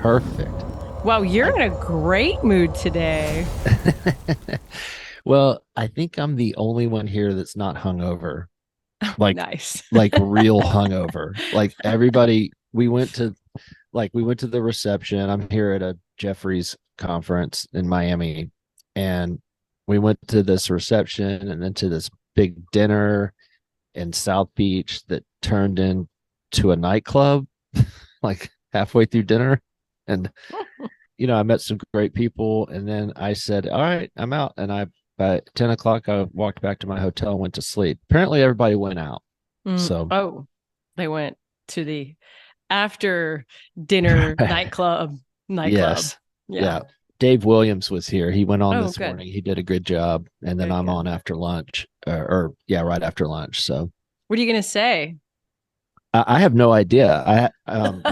Perfect. Wow, you're I in a great mood today. well, I think I'm the only one here that's not hungover. Like Nice. like real hungover. Like everybody we went to the reception. I'm here at a Jeffries conference in Miami, and we went to this reception and then to this big dinner in South Beach that turned into a nightclub like halfway through dinner. And I met some great people, and then I said, "All right, I'm out." And by 10 o'clock, I walked back to my hotel and went to sleep. Apparently, everybody went out. So, Oh, they went to the after dinner nightclub. yes, Yeah. yeah. Dave Williams was here. He went on Oh, this good. morning. He did a good job, and then Good, I'm good. on after lunch, or yeah, right after lunch. So What are you going to say? I have no idea.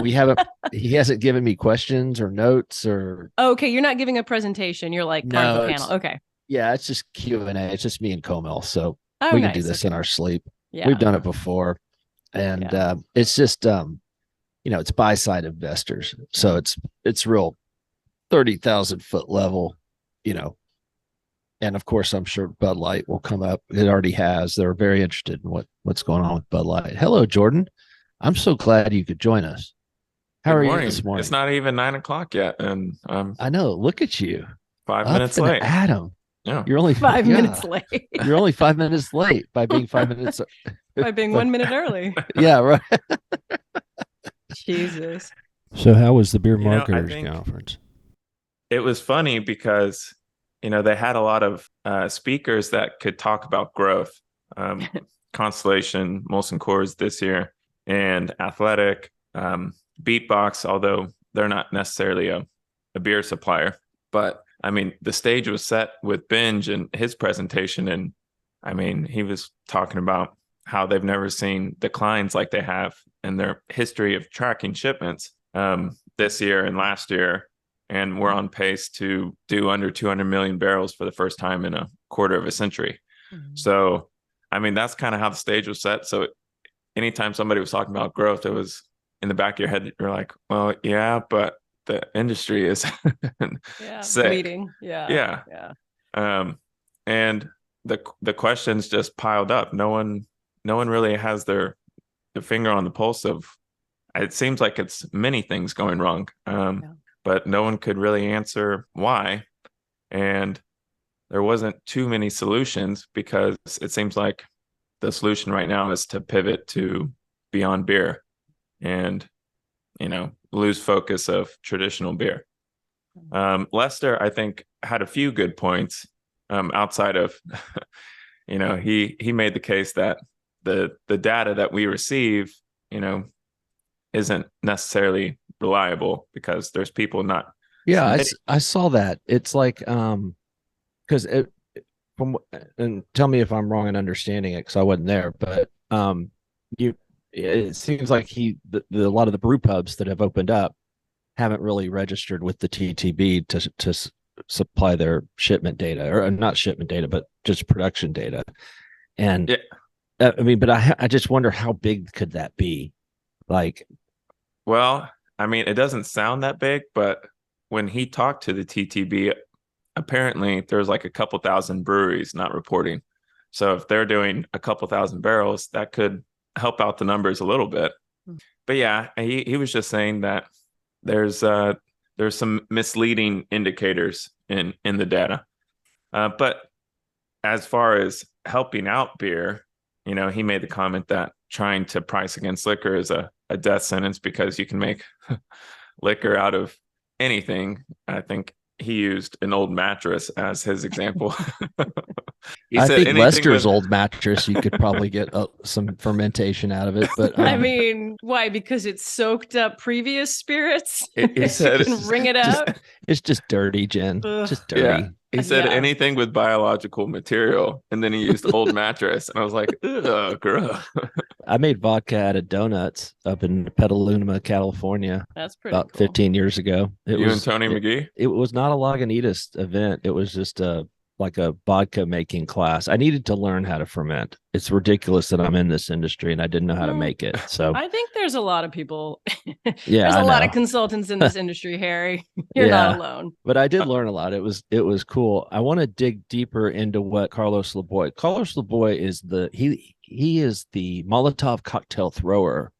We haven't. He hasn't given me questions or notes or Oh, okay, you're not giving a presentation. You're like part of a no. panel. Okay. It's just Q&A. It's just me and Comel. So Oh, we can do nice. this in Okay. our sleep. We've Yeah. done it before. And Yeah. it's just it's buy side investors. So it's real 30,000 foot level, you know. And of course I'm sure Bud Light will come up. It already has. They're very interested in what's going on with Bud Light. Hello, Jordan. I'm so glad you could join us. How Good are you this morning. It's morning? not even 9 o'clock yet, and I'm I know. Look at you. five Up minutes and late. at 'em. Yeah. You're only 5 minutes yeah. late You're only 5 minutes late by being 5 minutes. by being 1 minute early. Yeah, right. Jesus. So how was the beer I marketers think conference? it was funny because, they had a lot of speakers that could talk about growth. Um, Constellation, Molson Coors this year, and Athletic, Beatbox, although they're not necessarily a beer supplier. But I mean, the stage was set with Binge and his presentation. And I mean, he was talking about how they've never seen declines like they have in their history of tracking shipments this year and last year. And we're on pace to do under 200 million barrels for the first time in a quarter of a century. Mhm. So, I mean, that's kind of how the stage was set. So anytime somebody was talking about growth, it was in the back of your head. You're like, well, yeah, but the industry is Yeah. sick. Bleeding. Yeah. Yeah. Yeah. And the questions just piled up. No one really has their finger on the pulse of. It seems like it's many things going wrong, but no one could really answer why. And there wasn't too many solutions because it seems like the solution right now is to pivot to beyond beer and lose focus of traditional beer. Lester, I think, had a few good points outside of he made the case that the data that we receive isn't necessarily reliable because there's people not Yeah, submitting. I saw that. It's like because it from and tell me if I'm wrong in understanding it because I wasn't there, but you it seems like a lot of the brew pubs that have opened up haven't really registered with the TTB to supply their shipment data or not shipment data, but just production data. And Yeah. I mean, but I just wonder how big could that be? Like, Well, I mean, it doesn't sound that big, but when he talked to the TTB, apparently there's like a couple thousand breweries not reporting. So if they're doing a couple thousand barrels, that could help out the numbers a little bit. But yeah, he was just saying that there's some misleading indicators in the data. But as far as helping out beer, he made the comment that trying to price against liquor is a death sentence because you can make liquor out of anything. I think he used an old mattress as his example. He I said think anything Lester's with old mattress, you could probably get some fermentation out of it. But I mean, why? Because it soaked up previous spirits. he You said can wring it out. it's just dirty, Jen. Ugh. Just yeah. dirty. He said Yeah. anything with biological material, and then he used old mattress, and I was like, ugh, gross. I made vodka out of donuts up in Petaluma, California, That's pretty about cool. 15 years ago. You and Tony McGee? It was not a Lagunitas event. It was just like a vodka making class. I needed to learn how to ferment. It's ridiculous that I'm in this industry and I didn't know how to make it. So I think there's a lot of people. yeah, There's I a lot of know. consultants in this industry, Harry. You're not Yeah, alone. but I did learn a lot. It was cool. I want to dig deeper into what Carlos Laboy. Carlos Laboy is he is the Molotov cocktail thrower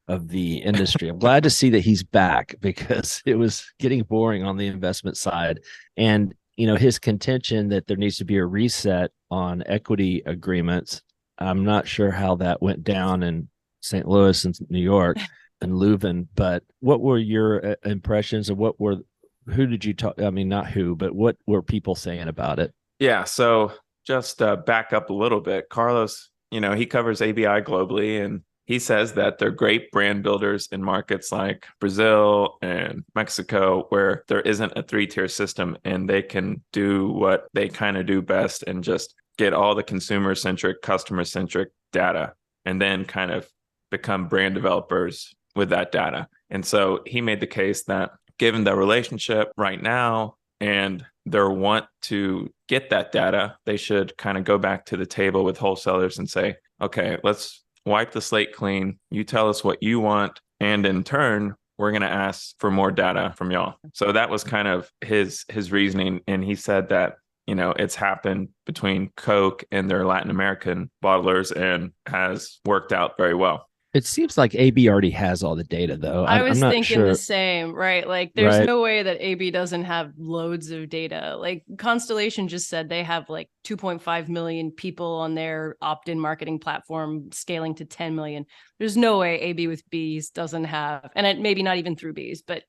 of the industry. I'm glad to see that he's back because it was getting boring on the investment side. And, his contention that there needs to be a reset on equity agreements. I'm not sure how that went down in St. Louis and New York and Leuven, but what were your impressions of who did you talk? I mean, not who, but what were people saying about it? Yeah. So just back up a little bit. Carlos, he covers ABI globally, and he says that they're great brand builders in markets like Brazil and Mexico, where there isn't a 3-tier system and they can do what they kind of do best and just get all the consumer-centric, customer-centric data and then kind of become brand developers with that data. And so he made the case that given the relationship right now and their want to get that data, they should kind of go back to the table with wholesalers and say, okay, let's wipe the slate clean. You tell us what you want. And in turn, we're going to ask for more data from y'all. So that was kind of his reasoning. And he said that, it's happened between Coke and their Latin American bottlers and has worked out very well. It seems like AB already has all the data, though. I I'm was not thinking sure. the same, right? Like, there's Right. no way that AB doesn't have loads of data. Like, Constellation just said they have like 2.5 million people on their opt-in marketing platform, scaling to 10 million. There's no way AB with bees doesn't have, and maybe not even through bees, but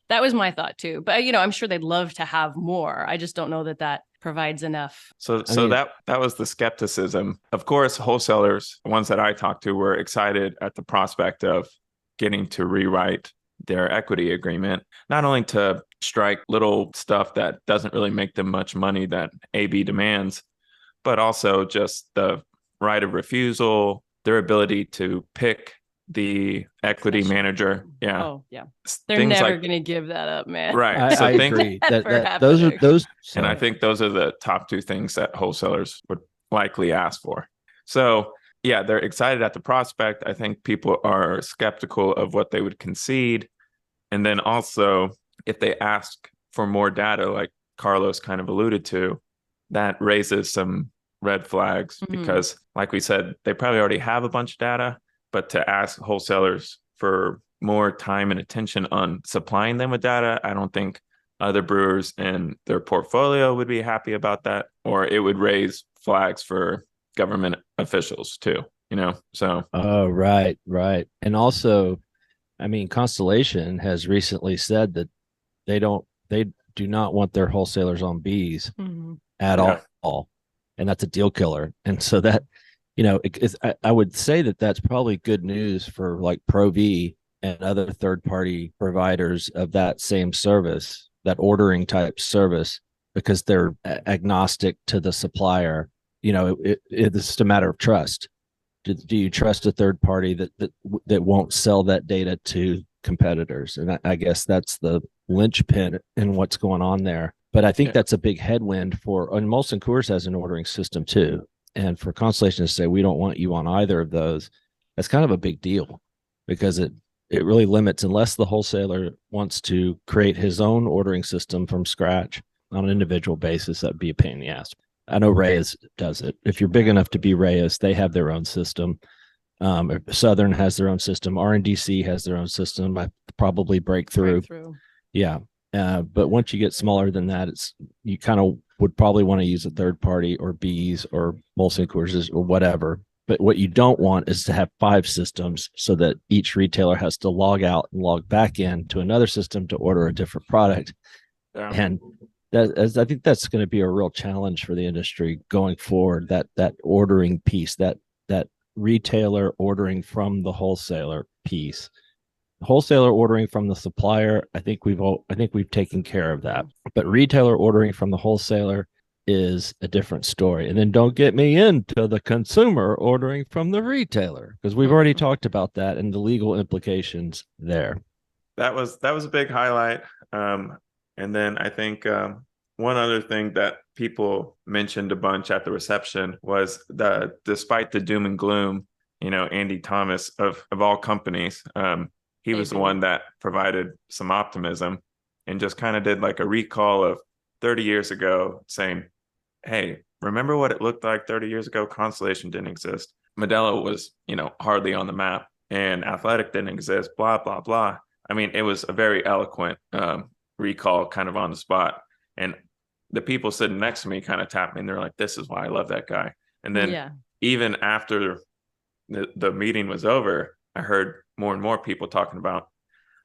that was my thought too. But I'm sure they'd love to have more. I just don't know that provides enough. So I mean, that was the skepticism. Of course, wholesalers, ones that I talked to, were excited at the prospect of getting to rewrite their equity agreement, not only to strike little stuff that doesn't really make them much money that AB demands, but also just the right of refusal, their ability to pick the equity manager. Yeah. Oh, yeah. They're Things never like going to give that up, man. right. I, So I agree that those are those. and I Sorry. think those are the top two things that wholesalers would likely ask for. So yeah, they're excited at the prospect. I think people are skeptical of what they would concede. And then also, if they ask for more data, like Carlos kind of alluded to, that raises some red flags because, like we said, they probably already have a bunch of data, but to ask wholesalers for more time and attention on supplying them with data, I don't think other brewers in their portfolio would be happy about that, or it would raise flags for government officials too, so. Oh, right. And also, I mean, Constellation has recently said that they do not want their wholesalers on bees at all. And that's a deal killer. And so that, I would say that that's probably good news for like Pro V and other third party providers of that same service, that ordering type service, because they're agnostic to the supplier. It's just a matter of trust. Do you trust a third party that won't sell that data to competitors? And I guess that's the linchpin in what's going on there. But I think that's a big headwind and Molson Coors has an ordering system too. And for Constellation to say, we don't want you on either of those, that's kind of a big deal because it really limits, unless the wholesaler wants to create his own ordering system from scratch on an individual basis, that'd be a pain in the ass. I know Reyes does it. If you're big enough to be Reyes, they have their own system. Southern has their own system. RNDC has their own system. Probably Breakthrough. Yeah. But once you get smaller than that, you kind of would probably want to use a third party or Bees or Molson Coors or whatever. But what you don't want is to have 5 systems so that each retailer has to log out and log back in to another system to order a different product. Yeah. And I think that's going to be a real challenge for the industry going forward. That ordering piece, that retailer ordering from the wholesaler piece, wholesaler ordering from the supplier. I think we've taken care of that. But retailer ordering from the wholesaler is a different story. And then don't get me into the consumer ordering from the retailer, because we've already talked about that and the legal implications there. That was a big highlight. And then I think one other thing that people mentioned a bunch at the reception was despite the doom and gloom, Andy Thomas of all companies, he was the one that provided some optimism and just kind of did like a recall of 30 years ago saying, hey, remember what it looked like 30 years ago? Constellation didn't exist. Modelo was, hardly on the map, and Athletic didn't exist, blah, blah, blah. I mean, it was a very eloquent recall kind of on the spot. And the people sitting next to me kind of tapped me and they're like, this is why I love that guy. And then even after the meeting was over, I heard more and more people talking about,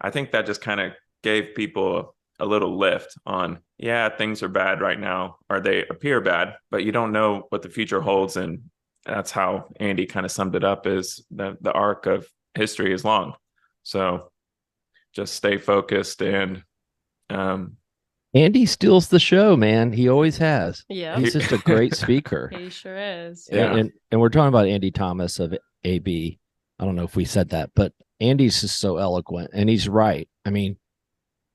I think that just kind of gave people a little lift on, things are bad right now, or they appear bad, but you don't know what the future holds. And that's how Andy kind of summed it up, is the arc of history is long. So just stay focused. And Andy steals the show, man. He always has. Yeah. He's just a great speaker. He sure is. Yeah. And we're talking about Andy Thomas of AB. I don't know if we said that, but Andy's just so eloquent, and he's right. I mean,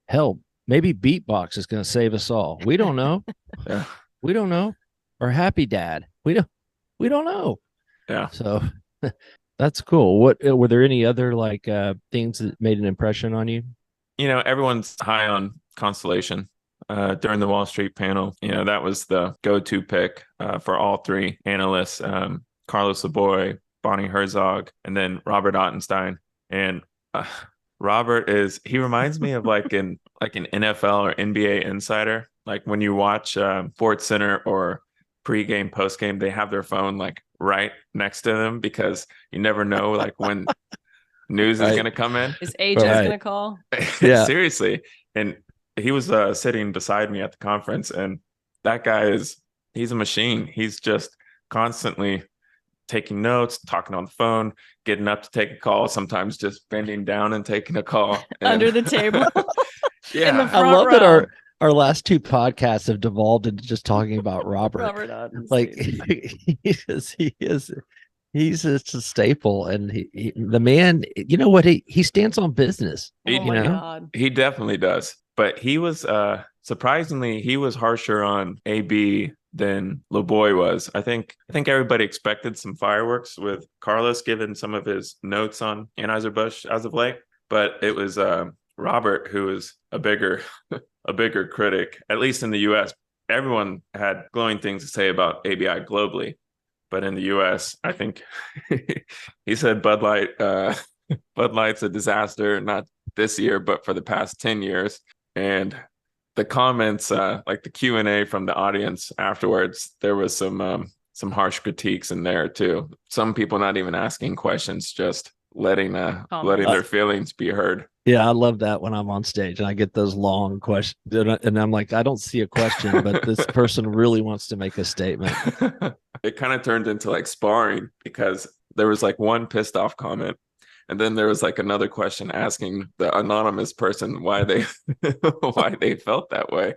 hell, maybe beatbox is going to save us all. We don't know. Yeah. We don't know. Or Happy Dad. We don't know. Yeah. So that's cool. What were there any other things that made an impression on you? Everyone's high on Constellation during the Wall Street panel. That was the go-to pick for all three analysts, Carlos Laboy, Bonnie Herzog, and then Robert Ottenstein. And Robert he reminds me of like an NFL or NBA insider. Like when you watch Sports Center or pregame, postgame, they have their phone like right next to them because you never know like when news is going to come in. His agent's going to call. Yeah. Seriously. And he was sitting beside me at the conference, and that guy he's a machine. He's just constantly taking notes, talking on the phone, getting up to take a call, sometimes just bending down and taking a call. Under the table. Yeah. In the I front love row. that our last two podcasts have devolved into just talking about Robert. Robert Ottenstein. Like he's just a staple, and he the man, you know what, he stands on business. Oh my God. He definitely does. But he was surprisingly, he was harsher on AB than LeBoy was. I think everybody expected some fireworks with Carlos given some of his notes on Anheuser-Busch as of late, but it was Robert who was a bigger critic, at least in the US. Everyone had glowing things to say about ABI globally, but in the US, I think he said Bud Light's a disaster, not this year, but for the past 10 years. And the comments, like the Q&A from the audience afterwards, there was some harsh critiques in there too. Some people not even asking questions, just letting their feelings be heard. Yeah, I love that when I'm on stage and I get those long questions, and I'm like, I don't see a question, but this person really wants to make a statement. It kind of turned into like sparring, because there was like one pissed off comment, and then there was like another question asking the anonymous person why they felt that way.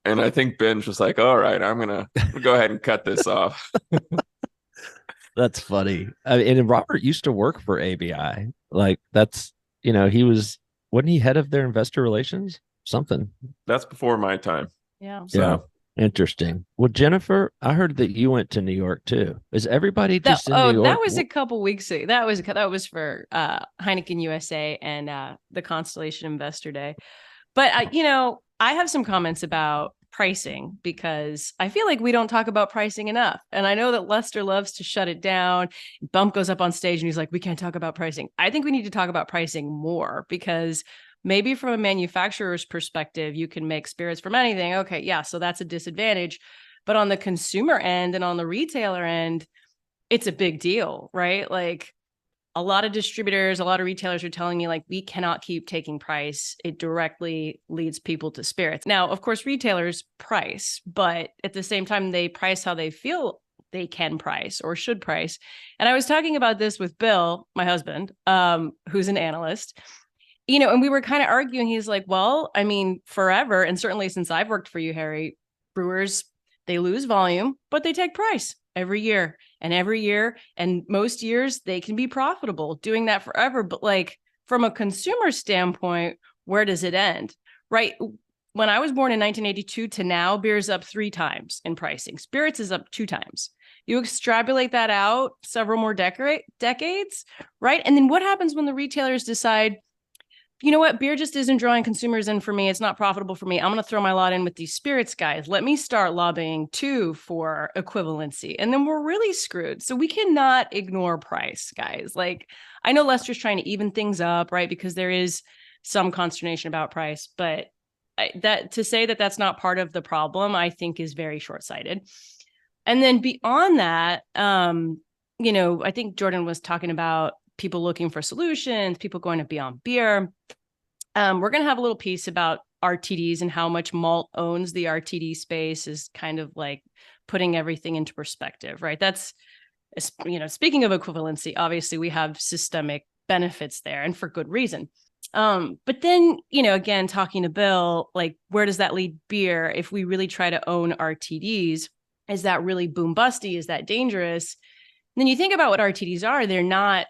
And I think Ben's was like, all right, I'm gonna go ahead and cut this off. That's funny. And Robert used to work for ABI. Like that's, wasn't he head of their investor relations? Something. That's before my time. Yeah. So. Yeah. Interesting. Well, Jennifer, I heard that you went to New York too. Is everybody just in New York? That was a couple weeks ago. That was for Heineken USA and the Constellation Investor Day. But I have some comments about pricing, because I feel like we don't talk about pricing enough. And I know that Lester loves to shut it down. Bump goes up on stage and he's like, we can't talk about pricing. I think we need to talk about pricing more, because maybe from a manufacturer's perspective, you can make spirits from anything. Okay, yeah, so that's a disadvantage. But on the consumer end and on the retailer end, it's a big deal, right? Like a lot of distributors, a lot of retailers are telling me like, we cannot keep taking price. It directly leads people to spirits. Now, of course, retailers price, but at the same time, they price how they feel they can price or should price. And I was talking about this with Bill, my husband, who's an analyst, and we were kind of arguing. He's like, well, I mean, forever, and certainly since I've worked for you, Harry, brewers, they lose volume, but they take price every year. And most years they can be profitable doing that forever. But like from a consumer standpoint, where does it end? Right. when I was born in 1982 to now, beer is up 3 times in pricing. Spirits is up 2 times. You extrapolate that out several more decades, right? And then what happens when the retailers decide, you know what, beer just isn't drawing consumers in for me. It's not profitable for me. I'm going to throw my lot in with these spirits guys. Let me start lobbying too for equivalency. And then we're really screwed. So we cannot ignore price, guys. Like, I know Lester's trying to even things up, right? Because there is some consternation about price, but that to say that that's not part of the problem, I think is very short-sighted. And then beyond that, I think Jordan was talking about people looking for solutions, people going to Beyond Beer. We're going to have a little piece about RTDs and how much malt owns the RTD space is kind of like putting everything into perspective, right? That's, speaking of equivalency, obviously we have systemic benefits there and for good reason. But then, again, talking to Bill, like, where does that lead beer if we really try to own RTDs? Is that really boom busty? Is that dangerous? And then you think about what RTDs are, they're not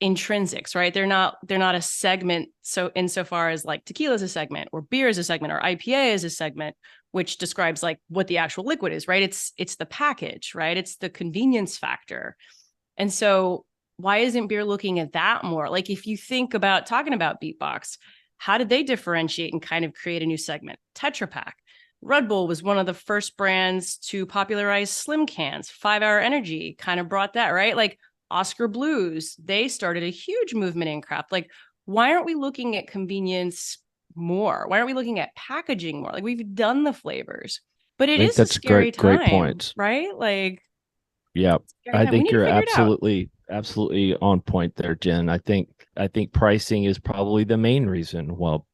intrinsics, right? They're not a segment. So insofar as like tequila is a segment or beer is a segment or IPA is a segment, which describes like what the actual liquid is, right? It's the package, right? It's the convenience factor. And so why isn't beer looking at that more? Like, if you think about talking about Beatbox, how did they differentiate and kind of create a new segment? Tetra Pak. Red Bull was one of the first brands to popularize slim cans. 5 Hour Energy kind of brought that, right? Like Oscar Blues, they started a huge movement in craft. Like, why aren't we looking at convenience more? Why aren't we looking at packaging more? Like, we've done the flavors, but it is a scary time, great points, right? Like, yeah, I think you're absolutely on point there, Jen. I think pricing is probably the main reason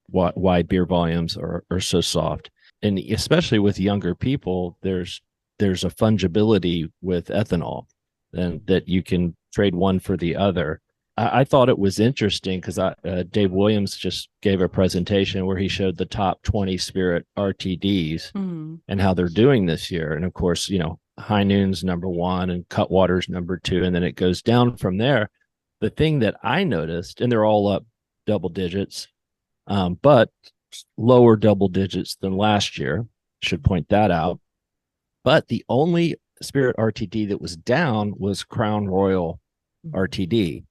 why beer volumes are so soft. And especially with younger people, there's a fungibility with ethanol, and that you can trade one for the other. I thought it was interesting because Dave Williams just gave a presentation where he showed the top 20 spirit RTDs and how they're doing this year. And of course, High Noon's number 1 and Cutwater's number 2, and then it goes down from there. The thing that I noticed, and they're all up double digits, but lower double digits than last year, should point that out. But the only spirit RTD that was down was Crown Royal RTD.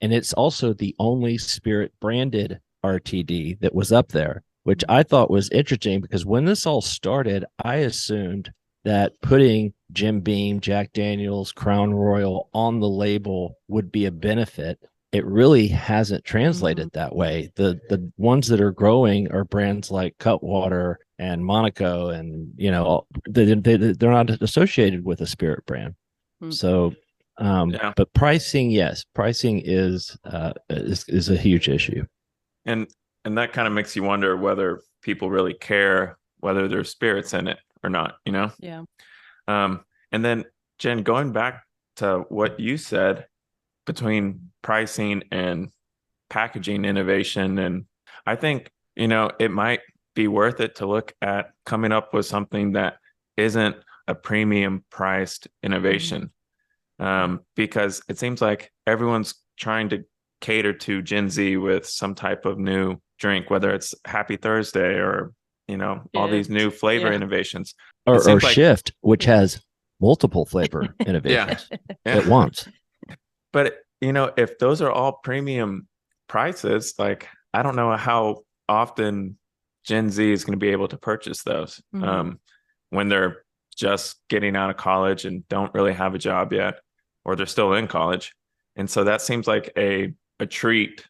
And it's also the only spirit branded RTD that was up there, which I thought was interesting because when this all started, I assumed that putting Jim Beam, Jack Daniels, Crown Royal on the label would be a benefit. It really hasn't translated that way. The ones that are growing are brands like Cutwater and Monaco, and they're not associated with a spirit brand. So, but pricing, yes, pricing is a huge issue, and that kind of makes you wonder whether people really care whether there's spirits in it or not. Yeah. And then Jen, going back to what you said between pricing and packaging innovation, and I think it might be worth it to look at coming up with something that isn't a premium priced innovation, because it seems like everyone's trying to cater to Gen Z with some type of new drink, whether it's Happy Thursday or all these new flavor innovations, or Shift, which has multiple flavor innovations at once. But if those are all premium prices, like, I don't know how often Gen Z is going to be able to purchase those when they're just getting out of college and don't really have a job yet, or they're still in college. And so that seems like a treat,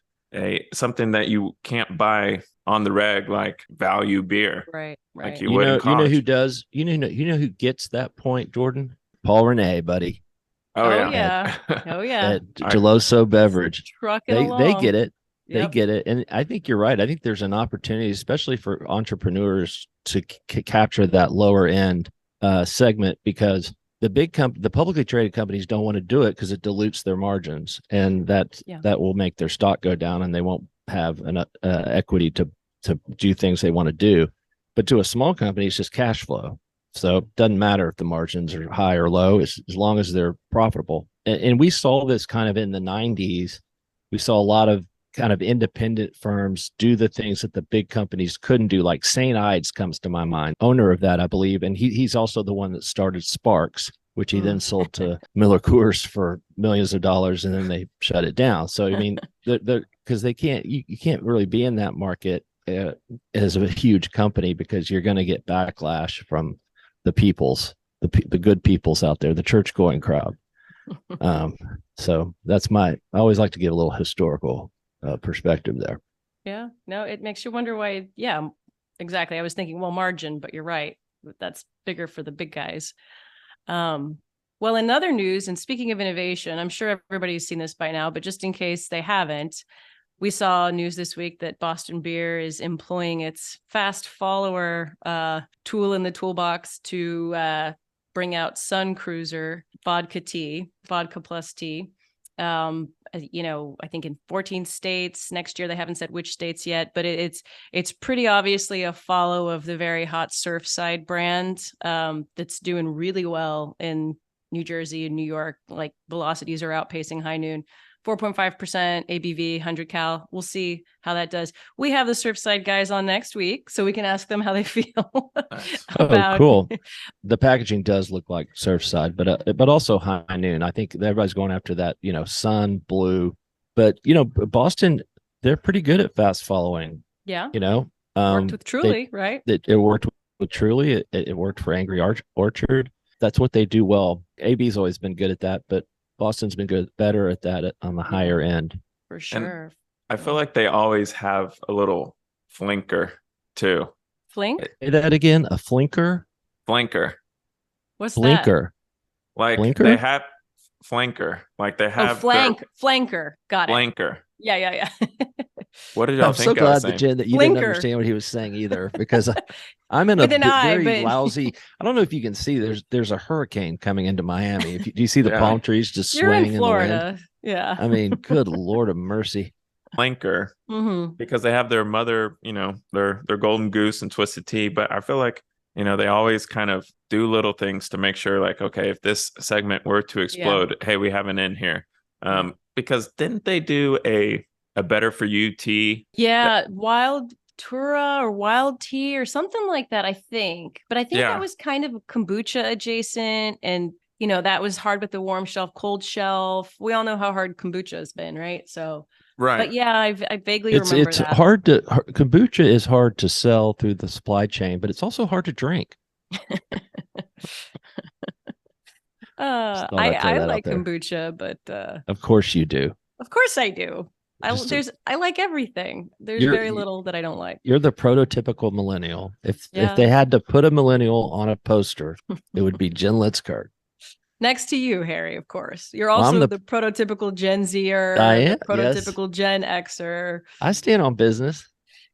something that you can't buy on the reg, like value beer, right? Like you would in college. Who does? Who gets that point, Jordan? Paul Renee, buddy. Oh yeah. At Geloso Beverage. They get it. They get it. And I think you're right. I think there's an opportunity, especially for entrepreneurs, to capture that lower end segment, because the publicly traded companies don't want to do it because it dilutes their margins, and that will make their stock go down, and they won't have an equity to do things they want to do. But to a small company, it's just cash flow. So it doesn't matter if the margins are high or low, as long as they're profitable. And we saw this kind of in the 90s. We saw a lot of kind of independent firms do the things that the big companies couldn't do. Like St. Ides comes to my mind, owner of that, I believe. And he's also the one that started Sparks, which he then sold to Miller Coors for millions of dollars, and then they shut it down. So, I mean, because they can't, you can't really be in that market as a huge company, because you're going to get backlash from the peoples, the good peoples out there, the church going crowd. So I always like to give a little historical perspective there. Yeah, no, it makes you wonder why. Yeah, exactly. I was thinking, well, margin, but you're right. That's bigger for the big guys. Well, in other news, and speaking of innovation, I'm sure everybody's seen this by now, but just in case they haven't, we saw news this week that Boston Beer is employing its fast follower tool in the toolbox to bring out Sun Cruiser vodka plus tea. I think in 14 states next year. They haven't said which states yet, but it's pretty obviously a follow of the very hot Surfside brand that's doing really well in New Jersey and New York. Like velocities are outpacing High Noon. 4.5% ABV, 100 cal. We'll see how that does. We have the Surfside guys on next week, so we can ask them how they feel about. Oh, cool. The packaging does look like Surfside, but also High Noon. I think everybody's going after that, Sun, Blue. But, Boston, they're pretty good at fast following. Yeah. Worked with Truly, right? It worked with Truly. It worked for Angry Orchard. That's what they do well. AB's always been good at that, but Boston's been better at that on the higher end. For sure. And I feel like they always have a little flinker too. Flink? Say that again. A flinker? Flanker. What's Flinker. that? Like Flinker? they have flanker. Like they have flanker. Got it. Flanker. Yeah. What did y'all I'm think? so glad that Jen, that you didn't understand what he was saying either, because I'm in a very lousy. I don't know if you can see. There's a hurricane coming into Miami. Do you see the palm trees just swaying in Florida? In the wind? Yeah. I mean, good Lord of mercy. Flanker, because they have their mother, their golden goose and twisted tea. But I feel like they always kind of do little things to make sure, like, okay, if this segment were to explode, hey, we have an in here. Because didn't they do a better for you tea? Yeah, Wild Tura or Wild Tea or something like that, I think. But I think that was kind of kombucha adjacent, and that was hard with the warm shelf, cold shelf. We all know how hard kombucha has been, right? So, right. But yeah, I vaguely remember it's that. Kombucha is hard to sell through the supply chain, but it's also hard to drink. I like kombucha, but of course you do. Of course I do. I like everything. There's very little that I don't like. You're the prototypical millennial. If they had to put a millennial on a poster, it would be Jen Litzkart. Next to you, Harry, of course. You're also the prototypical Gen Zer, the prototypical Gen Xer. I stand on business.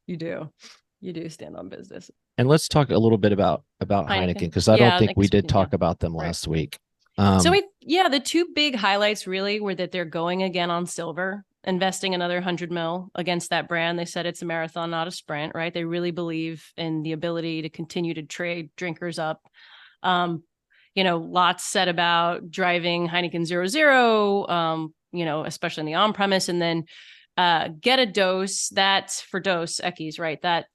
You do. You do stand on business. And let's talk a little bit about Heineken, because I don't think we did talk about them last week. The two big highlights really were that they're going again on silver, investing another 100 mil against that brand. They said it's a marathon, not a sprint, right? They really believe in the ability to continue to trade drinkers up. Lots said about driving Heineken 0.0, especially in the on-premise, and then get a dose. That's for dose Eckies, right? That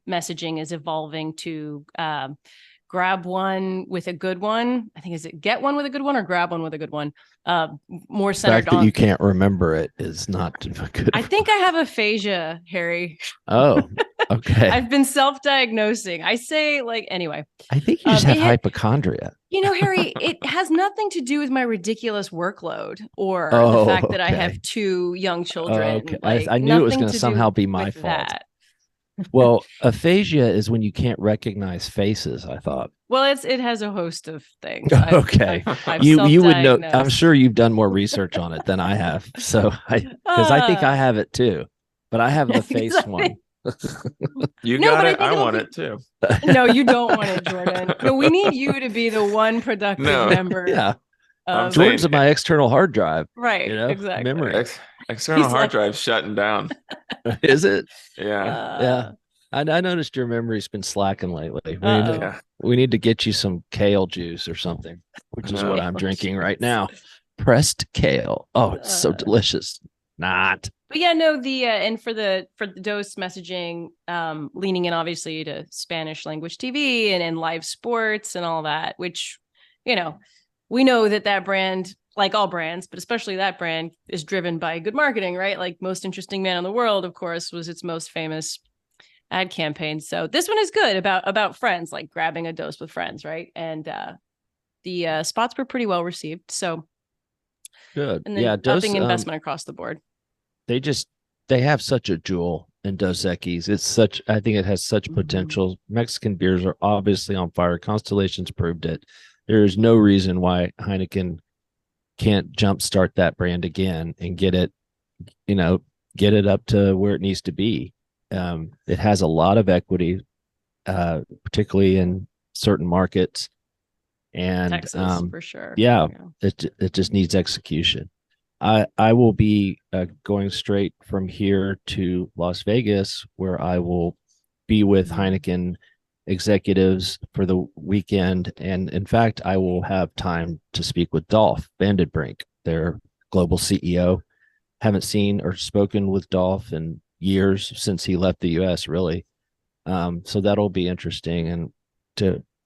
messaging is evolving to grab one with a good one. I think, is it get one with a good one or grab one with a good one? More centered on. The fact that you can't remember it is not good. I think I have aphasia, Harry. Oh, okay. I've been self-diagnosing. I say, anyway. I think you just have hypochondria. Harry, it has nothing to do with my ridiculous workload or the fact that I have two young children. I knew it was going to somehow be my fault. Well, aphasia is when you can't recognize faces, I thought. Well, it has a host of things. I've you would know. I'm sure you've done more research on it than I have. So because I think I have it too, but I have the face one. You got it. I want it too. No, you don't want it, Jordan. No, we need you to be the one productive member. Yeah. Jordan's in my external hard drive. Right. Exactly. Memory. External hard drive shutting down. Is it? Yeah. Yeah. I noticed your memory's been slacking lately. We need to get you some kale juice or something, which is what I'm drinking right now. Pressed kale. Oh, it's so delicious. not. But yeah, no, the and for the dose messaging, leaning in obviously to Spanish language TV and live sports and all that, which, you know, we know that brand, like all brands, but especially that brand, is driven by good marketing, right? Like Most Interesting Man in the World, of course, was its most famous ad campaign. So this one is good about friends, like grabbing a dose with friends, right? And the spots were pretty well received. So Good. and then Yeah, upping Dos, investment across the board. they have such a jewel in Dos Equis. I think it has such potential. Mexican beers are obviously on fire. Constellation's proved it. There is no reason why Heineken can't jumpstart that brand again and get it up to where it needs to be. It has a lot of equity, particularly in certain markets, and Texas for sure. yeah, it just needs execution. I will be going straight from here to Las Vegas, where I will be with Heineken executives for the weekend. And in fact, I will have time to speak with Dolph Vandenbrink, their global CEO. Haven't seen or spoken with Dolph in years since he left the US, really. So that'll be interesting. And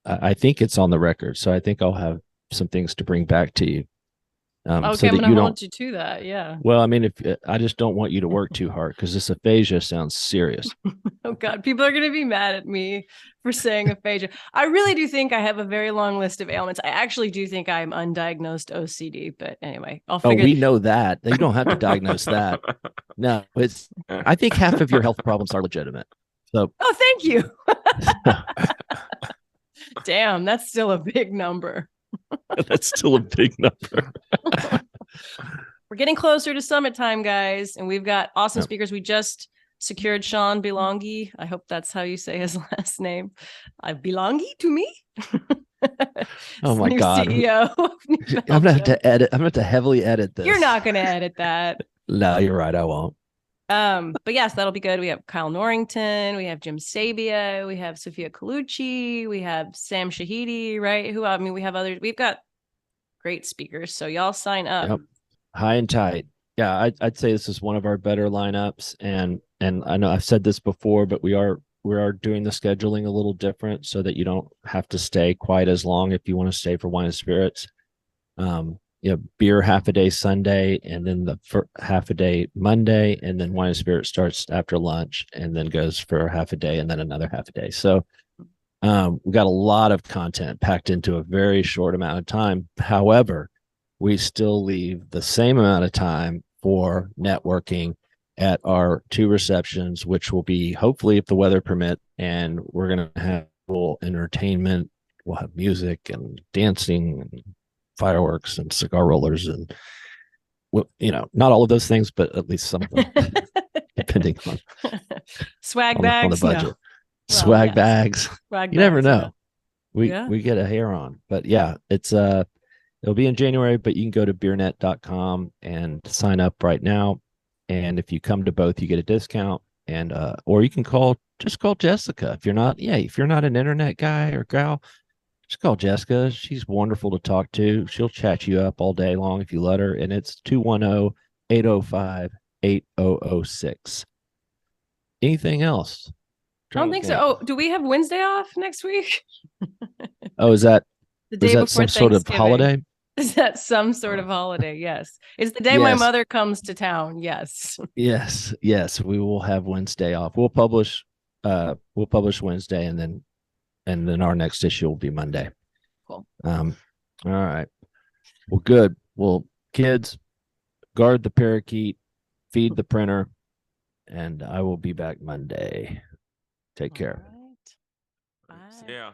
I think it's on the record. So I think I'll have some things to bring back to you. Okay, So I'm that gonna you hold don't. you to that. Yeah. Well, I mean, if I just don't want you to work too hard because this aphasia sounds serious. Oh God, people are gonna be mad at me for saying aphasia. I really do think I have a very long list of ailments. I actually do think I'm undiagnosed OCD, but anyway, I'll Oh, figure. we know that. You don't have to diagnose that. No, I think half of your health problems are legitimate. So, oh, thank you. Damn, that's still a big number. that's still a big number. We're getting closer to summit time, guys, and we've got awesome speakers. We just secured Sean Belongi. I hope that's how you say his last name. Belongi to me. Oh my God. CEO. I'm gonna have to edit. I'm gonna have to heavily edit this. You're not gonna edit that. No, you're right. I won't. But yes, that'll be good. We have Kyle Norrington, we have Jim Sabia, we have Sophia Colucci, we have Sam Shahidi, right? We have others. We've got great speakers. So y'all sign up. Yep. High and tight. Yeah, I'd say this is one of our better lineups, and I know I've said this before, but we are doing the scheduling a little different so that you don't have to stay quite as long if you want to stay for wine and spirits. Beer half a day Sunday, and then the half a day Monday, and then wine and spirit starts after lunch, and then goes for half a day, and then another half a day. So we got a lot of content packed into a very short amount of time. However, we still leave the same amount of time for networking at our 2 receptions, which will be hopefully, if the weather permit, and we're going to have full entertainment. We'll have music and dancing and fireworks and cigar rollers and, not all of those things, but at least some of them, depending on swag bags, on the budget. No. Swag yes. Bags. Swag you bags, never know. Yeah. We get a hair on, but yeah, it'll be in January, but you can go to beernet.com and sign up right now. And if you come to both, you get a discount. And or you can call Jessica if you're not an internet guy or gal. Just call Jessica. She's wonderful to talk to. She'll chat you up all day long if you let her. And it's 210-805-8006. Anything else? I don't think so. Oh, do we have Wednesday off next week? Oh, is that the day before some sort of holiday? Is that some sort of holiday? Yes. It's the day my mother comes to town. Yes. Yes. We will have Wednesday off. We'll publish Wednesday, and then our next issue will be Monday. Cool. All right. Well, good. Well, kids, guard the parakeet, feed the printer, and I will be back Monday. Take care. All right. Bye. Yeah.